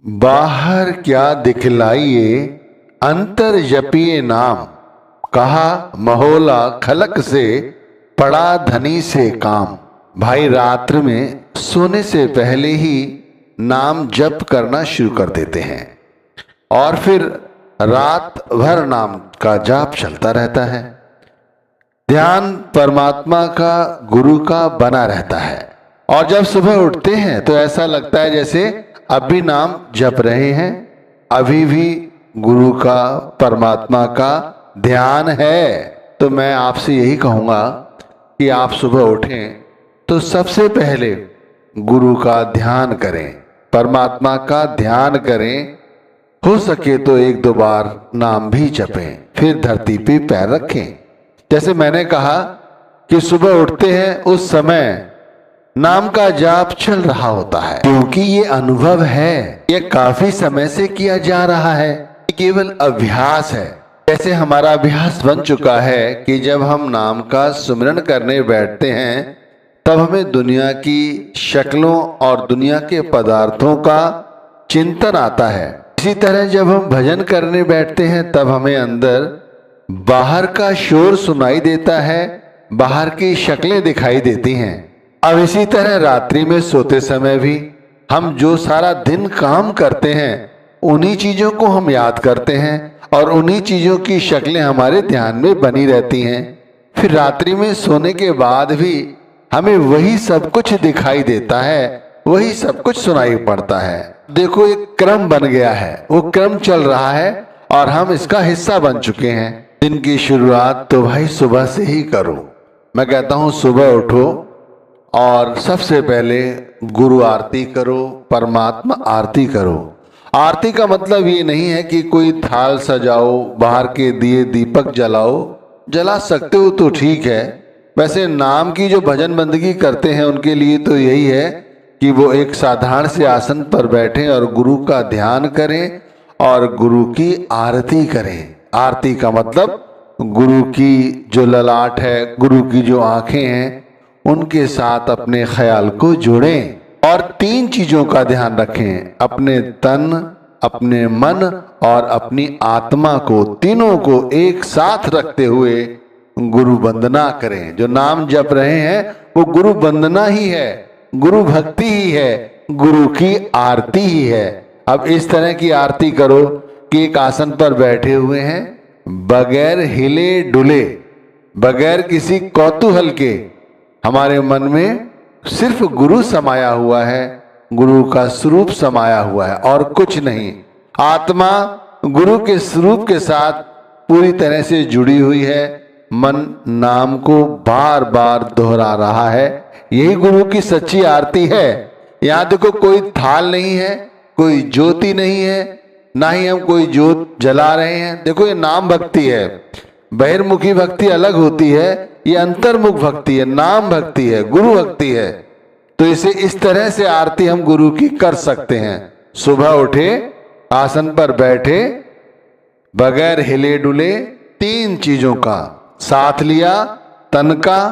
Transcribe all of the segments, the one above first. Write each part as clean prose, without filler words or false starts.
बाहर क्या दिखलाइए अंतर जपिए नाम। कहा महोला खलक से पड़ा धनी से काम। भाई रात्र में सोने से पहले ही नाम जप करना शुरू कर देते हैं और फिर रात भर नाम का जाप चलता रहता है। ध्यान परमात्मा का गुरु का बना रहता है और जब सुबह उठते हैं तो ऐसा लगता है जैसे अभी नाम जप रहे हैं, अभी भी गुरु का परमात्मा का ध्यान है। तो मैं आपसे यही कहूँगा कि आप सुबह उठें तो सबसे पहले गुरु का ध्यान करें, परमात्मा का ध्यान करें। हो सके तो एक दो बार नाम भी जपें, फिर धरती पे पैर रखें। जैसे मैंने कहा कि सुबह उठते हैं उस समय नाम का जाप चल रहा होता है, क्योंकि ये अनुभव है, ये काफी समय से किया जा रहा है, केवल अभ्यास है। जैसे हमारा अभ्यास बन चुका है कि जब हम नाम का सुमिरन करने बैठते हैं तब हमें दुनिया की शक्लों और दुनिया के पदार्थों का चिंतन आता है। इसी तरह जब हम भजन करने बैठते हैं तब हमें अंदर बाहर का शोर सुनाई देता है, बाहर की शक्लें दिखाई देती हैं। अब इसी तरह रात्रि में सोते समय भी हम जो सारा दिन काम करते हैं उन्हीं चीजों को हम याद करते हैं और उन्हीं चीजों की शक्लें हमारे ध्यान में बनी रहती हैं। फिर रात्रि में सोने के बाद भी हमें वही सब कुछ दिखाई देता है, वही सब कुछ सुनाई पड़ता है। देखो एक क्रम बन गया है, वो क्रम चल रहा है और हम इसका हिस्सा बन चुके हैं। दिन की शुरुआत तो भाई सुबह से ही करो। मैं कहता हूँ सुबह उठो और सबसे पहले गुरु आरती करो, परमात्मा आरती करो। आरती का मतलब ये नहीं है कि कोई थाल सजाओ, बाहर के दिए दीपक जलाओ, जला सकते हो तो ठीक है। वैसे नाम की जो भजन बंदगी करते हैं उनके लिए तो यही है कि वो एक साधारण से आसन पर बैठें और गुरु का ध्यान करें और गुरु की आरती करें। आरती का मतलब गुरु की जो ललाट है, गुरु की जो आंखें हैं, उनके साथ अपने ख्याल को जोड़ें और तीन चीजों का ध्यान रखें, अपने तन, अपने मन और अपनी आत्मा को, तीनों को एक साथ रखते हुए गुरु वंदना करें। जो नाम जप रहे हैं वो गुरु वंदना ही है, गुरु भक्ति ही है, गुरु की आरती ही है। अब इस तरह की आरती करो कि एक आसन पर बैठे हुए हैं, बगैर हिले डुले, बगैर किसी कौतूहल के हमारे मन में सिर्फ गुरु समाया हुआ है, गुरु का स्वरूप समाया हुआ है और कुछ नहीं। आत्मा गुरु के स्वरूप के साथ पूरी तरह से जुड़ी हुई है। मन नाम को बार बार दोहरा रहा है। यही गुरु की सच्ची आरती है। यहाँ देखो कोई थाल नहीं है, कोई ज्योति नहीं है, ना ही हम कोई ज्योत जला रहे हैं। देखो ये नाम भक्ति है। बहिर्मुखी भक्ति अलग होती है, ये अंतर्मुख भक्ति है, नाम भक्ति है, गुरु भक्ति है। तो इसे इस तरह से आरती हम गुरु की कर सकते हैं। सुबह उठे, आसन पर बैठे, बगैर हिले डुले, तीन चीजों का साथ लिया, तन का,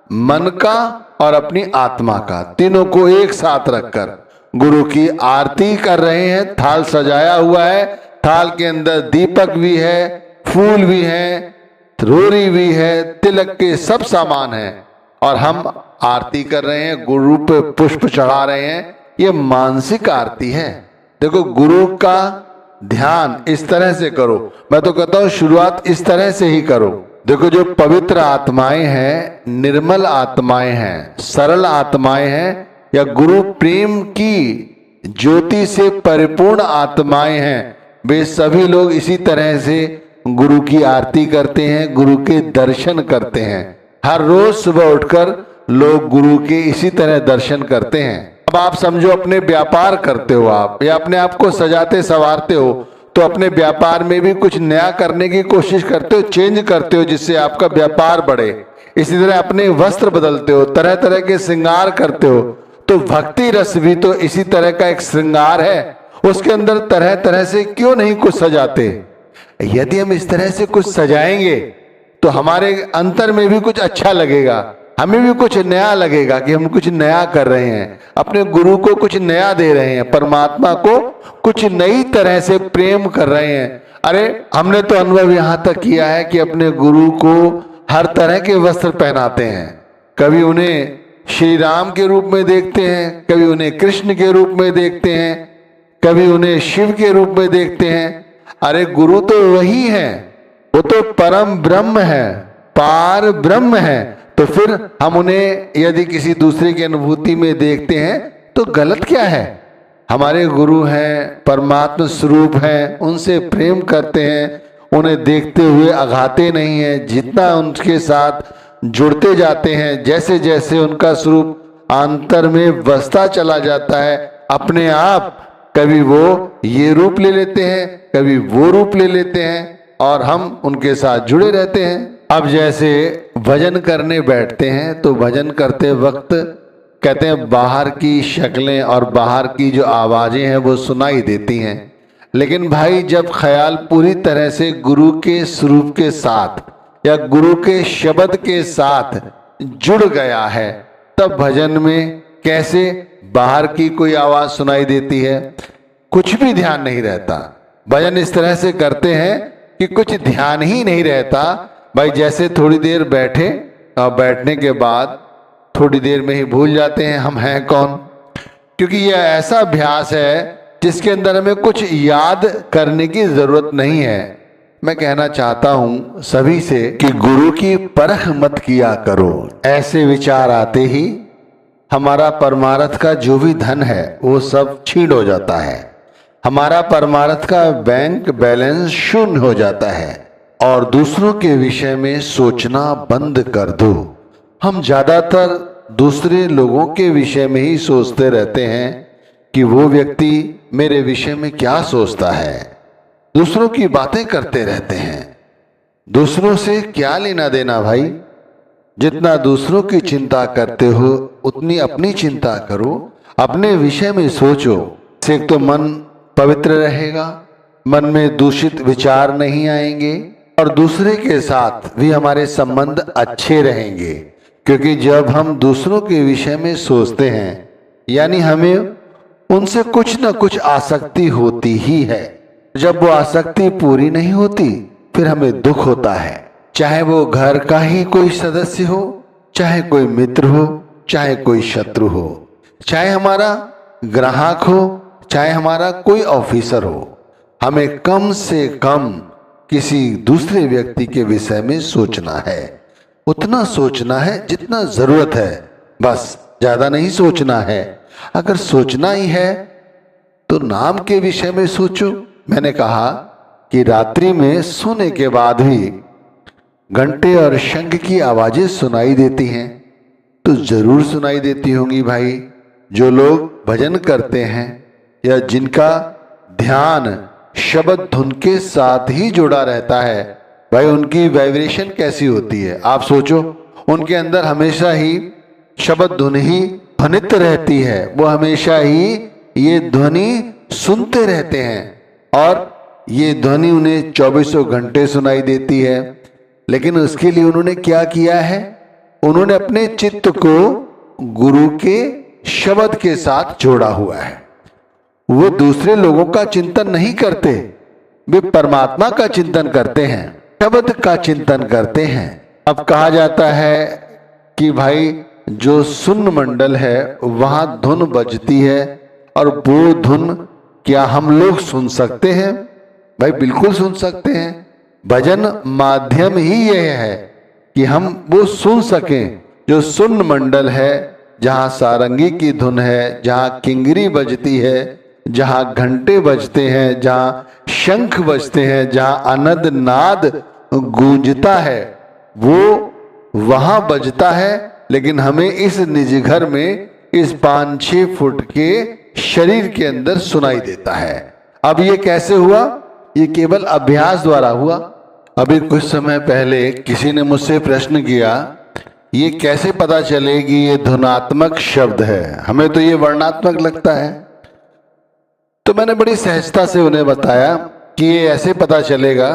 मन का और अपनी आत्मा का, तीनों को एक साथ रखकर गुरु की आरती कर रहे हैं। थाल सजाया हुआ है, थाल के अंदर दीपक भी है, फूल भी है, रोरी भी है, तिलक के सब सामान है और हम आरती कर रहे हैं, गुरु पे पुष्प चढ़ा रहे हैं। ये मानसिक आरती है। देखो गुरु का ध्यान इस तरह से करो। मैं तो कहता हूं शुरुआत इस तरह से ही करो। देखो जो पवित्र आत्माएं हैं, निर्मल आत्माएं हैं, सरल आत्माएं हैं या गुरु प्रेम की ज्योति से परिपूर्ण आत्माएं हैं, वे सभी लोग इसी तरह से गुरु की आरती करते हैं, गुरु के दर्शन करते हैं। हर रोज सुबह उठकर लोग गुरु के इसी तरह दर्शन करते हैं। अब आप समझो अपने व्यापार करते हो आप, या अपने आप को सजाते संवारते हो, तो अपने व्यापार में भी कुछ नया करने की कोशिश करते हो, चेंज करते हो जिससे आपका व्यापार बढ़े। इसी तरह अपने वस्त्र बदलते हो, तरह तरह के श्रृंगार करते हो। तो भक्ति रस भी तो इसी तरह का एक श्रृंगार है। उसके अंदर तरह तरह से क्यों नहीं कुछ सजाते। यदि हम इस तरह से कुछ सजाएंगे तो हमारे अंतर में भी कुछ अच्छा लगेगा, हमें भी कुछ नया लगेगा कि हम कुछ नया कर रहे हैं, अपने गुरु को कुछ नया दे रहे हैं, परमात्मा को कुछ नई तरह से प्रेम कर रहे हैं। अरे हमने तो अनुभव यहां तक किया है कि अपने गुरु को हर तरह के वस्त्र पहनाते हैं। कभी उन्हें श्री राम के रूप में देखते हैं, कभी उन्हें कृष्ण के रूप में देखते हैं, कभी उन्हें शिव के रूप में देखते हैं। अरे गुरु तो वही है, वो तो परम ब्रह्म है, पार ब्रह्म है। तो फिर हम उन्हें यदि किसी दूसरे की अनुभूति में देखते हैं तो गलत क्या है? हमारे गुरु हैं, परमात्मा स्वरूप हैं, उनसे प्रेम करते हैं, उन्हें देखते हुए अघाते नहीं हैं। जितना उनके साथ जुड़ते जाते हैं, जैसे जैसे उनका स्वरूप अंतर में बसता चला जाता है, अपने आप कभी वो ये रूप ले लेते हैं, कभी वो रूप ले लेते हैं और हम उनके साथ जुड़े रहते हैं। अब जैसे भजन करने बैठते हैं तो भजन करते वक्त कहते हैं बाहर की शक्लें और बाहर की जो आवाजें हैं वो सुनाई देती हैं, लेकिन भाई जब ख्याल पूरी तरह से गुरु के स्वरूप के साथ या गुरु के शब्द के साथ जुड़ गया है, तब भजन में कैसे बाहर की कोई आवाज सुनाई देती है? कुछ भी ध्यान नहीं रहता। भजन इस तरह से करते हैं कि कुछ ध्यान ही नहीं रहता। भाई जैसे थोड़ी देर बैठे और बैठने के बाद थोड़ी देर में ही भूल जाते हैं हम हैं कौन, क्योंकि यह ऐसा अभ्यास है जिसके अंदर हमें कुछ याद करने की जरूरत नहीं है। मैं कहना चाहता हूं सभी से कि गुरु की परख मत किया करो। ऐसे विचार आते ही हमारा परमार्थ का जो भी धन है वो सब छीन हो जाता है, हमारा परमार्थ का बैंक बैलेंस शून्य हो जाता है और दूसरों के विषय में सोचना बंद कर दो। हम ज्यादातर दूसरे लोगों के विषय में ही सोचते रहते हैं कि वो व्यक्ति मेरे विषय में क्या सोचता है। दूसरों की बातें करते रहते हैं। दूसरों से क्या लेना देना भाई? जितना दूसरों की चिंता करते हो उतनी अपनी चिंता करो, अपने विषय में सोचो। इससे तो मन पवित्र रहेगा, मन में दूषित विचार नहीं आएंगे और दूसरे के साथ भी हमारे संबंध अच्छे रहेंगे। क्योंकि जब हम दूसरों के विषय में सोचते हैं यानी हमें उनसे कुछ न कुछ आसक्ति होती ही है। जब वो आसक्ति पूरी नहीं होती फिर हमें दुख होता है, चाहे वो घर का ही कोई सदस्य हो, चाहे कोई मित्र हो, चाहे कोई शत्रु हो, चाहे हमारा ग्राहक हो, चाहे हमारा कोई ऑफिसर हो। हमें कम से कम किसी दूसरे व्यक्ति के विषय में सोचना है, उतना सोचना है जितना जरूरत है, बस ज्यादा नहीं सोचना है। अगर सोचना ही है तो नाम के विषय में सोचो। मैंने कहा कि रात्रि में सोने के बाद भी घंटे और शंख की आवाजें सुनाई देती हैं, तो जरूर सुनाई देती होंगी भाई। जो लोग भजन करते हैं या जिनका ध्यान शब्द धुन के साथ ही जुड़ा रहता है, भाई उनकी वाइब्रेशन कैसी होती है आप सोचो। उनके अंदर हमेशा ही शब्द धुन ही ध्वनित रहती है, वो हमेशा ही ये ध्वनि सुनते रहते हैं और ये ध्वनि उन्हें 24 घंटे सुनाई देती है। लेकिन उसके लिए उन्होंने क्या किया है? उन्होंने अपने चित्त को गुरु के शब्द के साथ जोड़ा हुआ है। वो दूसरे लोगों का चिंतन नहीं करते, वे परमात्मा का चिंतन करते हैं, शब्द का चिंतन करते हैं। अब कहा जाता है कि भाई जो शून्य मंडल है वहां धुन बजती है और वो धुन क्या हम लोग सुन सकते हैं? भाई बिल्कुल सुन सकते हैं। भजन माध्यम ही यह है कि हम वो सुन सकें जो शून्य मंडल है, जहां सारंगी की धुन है, जहां किंगरी बजती है, जहां घंटे बजते हैं, जहां शंख बजते हैं, जहां अनद नाद गूंजता है, वो वहां बजता है। लेकिन हमें इस निज घर में इस 5-6 फुट के शरीर के अंदर सुनाई देता है। अब ये कैसे हुआ? ये केवल अभ्यास द्वारा हुआ। अभी कुछ समय पहले किसी ने मुझसे प्रश्न किया, ये कैसे पता चलेगी ये धुनात्मक शब्द है, हमें तो ये वर्णात्मक लगता है। तो मैंने बड़ी सहजता से उन्हें बताया कि ये ऐसे पता चलेगा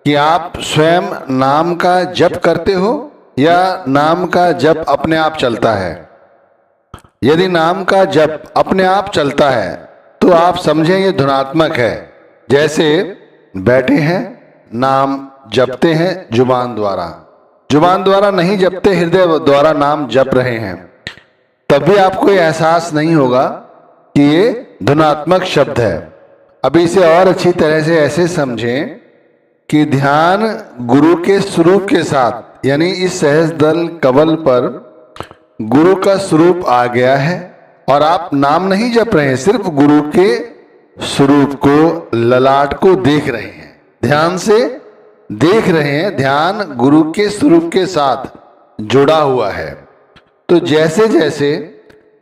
कि आप स्वयं नाम का जप करते हो या नाम का जप अपने आप चलता है? यदि नाम का जप अपने आप चलता है तो आप समझें ये धुनात्मक है। जैसे बैठे हैं, नाम जपते हैं जुबान द्वारा नहीं जपते, हृदय द्वारा नाम जप रहे हैं, तब भी आपको ये एहसास नहीं होगा कि ये धुनात्मक शब्द है। अभी इसे और अच्छी तरह से ऐसे समझें कि ध्यान गुरु के स्वरूप के साथ, यानी इस सहज दल कवल पर गुरु का स्वरूप आ गया है और आप नाम नहीं जप रहे हैं, सिर्फ गुरु के स्वरूप को, ललाट को देख रहे हैं, ध्यान से देख रहे हैं। ध्यान गुरु के स्वरूप के साथ जुड़ा हुआ है। तो जैसे जैसे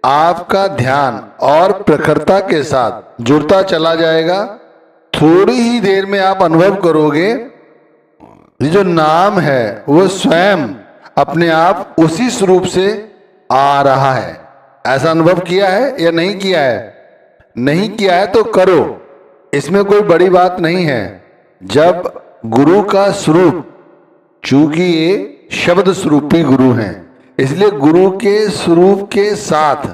आपका ध्यान और प्रखरता के साथ जुड़ता चला जाएगा, थोड़ी ही देर में आप अनुभव करोगे ये जो नाम है वो स्वयं अपने आप उसी स्वरूप से आ रहा है। ऐसा अनुभव किया है या नहीं किया है? नहीं किया है तो करो, इसमें कोई बड़ी बात नहीं है। जब गुरु का स्वरूप, चूंकि ये शब्द स्वरूपी गुरु हैं, इसलिए गुरु के स्वरूप के साथ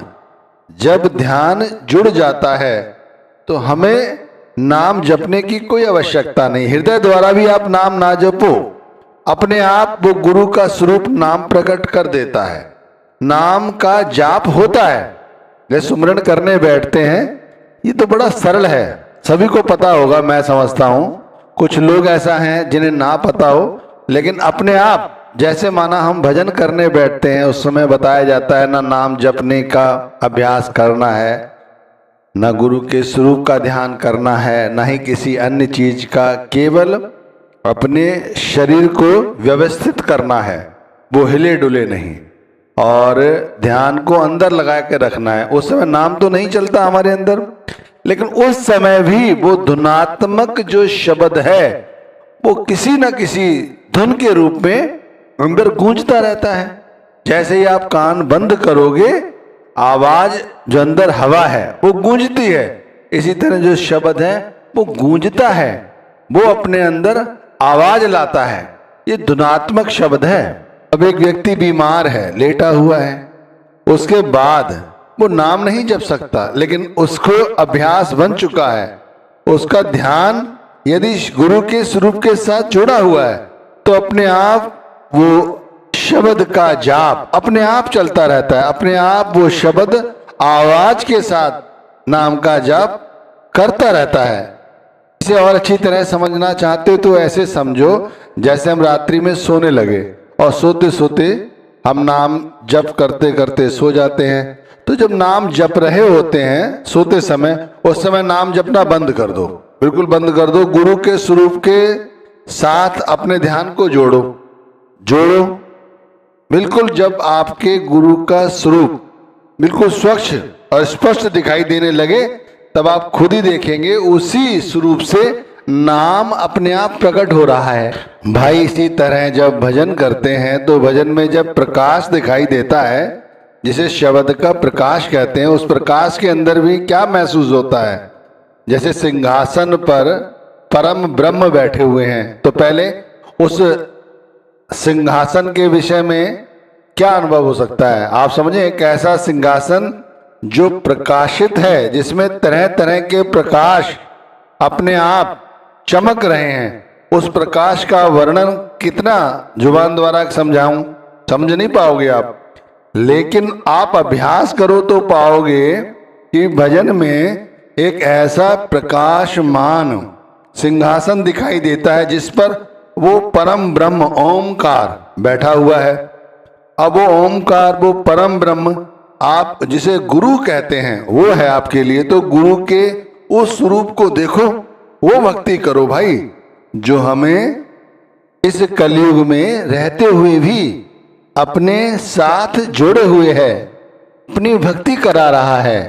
जब ध्यान जुड़ जाता है तो हमें नाम जपने की कोई आवश्यकता नहीं। हृदय द्वारा भी आप नाम ना जपो, अपने आप वो गुरु का स्वरूप नाम प्रकट कर देता है। नाम का जाप होता है, जैसे सुमरन करने बैठते हैं, ये तो बड़ा सरल है, सभी को पता होगा, मैं समझता हूं। कुछ लोग ऐसा हैं जिन्हें ना पता हो, लेकिन अपने आप, जैसे माना हम भजन करने बैठते हैं, उस समय बताया जाता है ना नाम जपने का अभ्यास करना है, न गुरु के स्वरूप का ध्यान करना है, न ही किसी अन्य चीज का, केवल अपने शरीर को व्यवस्थित करना है, वो हिले डुले नहीं, और ध्यान को अंदर लगा के रखना है। उस समय नाम तो नहीं चलता हमारे अंदर, लेकिन उस समय भी वो धुनात्मक जो शब्द है वो किसी न किसी धुन के रूप में अंदर गूंजता रहता है। जैसे ही आप कान बंद करोगे, आवाज जो अंदर हवा है वो गूंजती है, इसी तरह जो शब्द है वो गूंजता है, वो अपने अंदर आवाज लाता है। ये धुनात्मक शब्द है। अब एक व्यक्ति बीमार है, लेटा हुआ है, उसके बाद वो नाम नहीं जप सकता, लेकिन उसको अभ्यास बन चुका है, उसका ध्यान यदि गुरु के स्वरूप के साथ जुड़ा हुआ है तो अपने आप वो शब्द का जाप अपने आप चलता रहता है, अपने आप वो शब्द आवाज के साथ नाम का जाप करता रहता है। इसे और अच्छी तरह समझना चाहते हो तो ऐसे समझो जैसे हम रात्रि में सोने लगे और सोते सोते हम नाम जप करते करते सो जाते हैं। तो जब नाम जप रहे होते हैं सोते समय, उस समय नाम जपना बंद कर दो, बिल्कुल बंद कर दो। गुरु के स्वरूप के साथ अपने ध्यान को जोड़ो बिल्कुल। जब आपके गुरु का स्वरूप बिल्कुल स्वच्छ और स्पष्ट दिखाई देने लगे, तब आप खुद ही देखेंगे उसी स्वरूप से नाम अपने आप प्रकट हो रहा है। भाई इसी तरह जब भजन करते हैं तो भजन में जब प्रकाश दिखाई देता है, जिसे शब्द का प्रकाश कहते हैं, उस प्रकाश के अंदर भी क्या महसूस होता है? जैसे सिंहासन पर परम ब्रह्म बैठे हुए हैं, तो पहले उस सिंहासन के विषय में क्या अनुभव हो सकता है? आप समझें, एक ऐसा सिंहासन जो प्रकाशित है, जिसमें तरह तरह के प्रकाश अपने आप चमक रहे हैं, उस प्रकाश का वर्णन कितना जुबान द्वारा समझाऊं, समझ नहीं पाओगे आप। लेकिन आप अभ्यास करो तो पाओगे कि भजन में एक ऐसा प्रकाशमान सिंहासन दिखाई देता है जिस पर वो परम ब्रह्म ओमकार बैठा हुआ है। अब वो ओमकार, वो परम ब्रह्म, आप जिसे गुरु कहते हैं, वो है आपके लिए। तो गुरु के उस स्वरूप को देखो, वो भक्ति करो भाई, जो हमें इस कलयुग में रहते हुए भी अपने साथ जोड़े हुए है, अपनी भक्ति करा रहा है।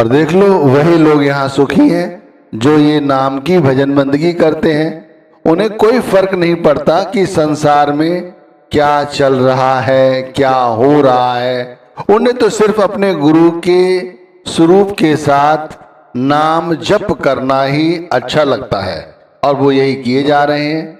और देख लो, वही लोग यहाँ सुखी हैं जो ये नाम की भजन बंदगी करते हैं। उन्हें कोई फर्क नहीं पड़ता कि संसार में क्या चल रहा है, क्या हो रहा है। उन्हें तो सिर्फ अपने गुरु के स्वरूप के साथ नाम जप करना ही अच्छा लगता है, और वो यही किए जा रहे हैं।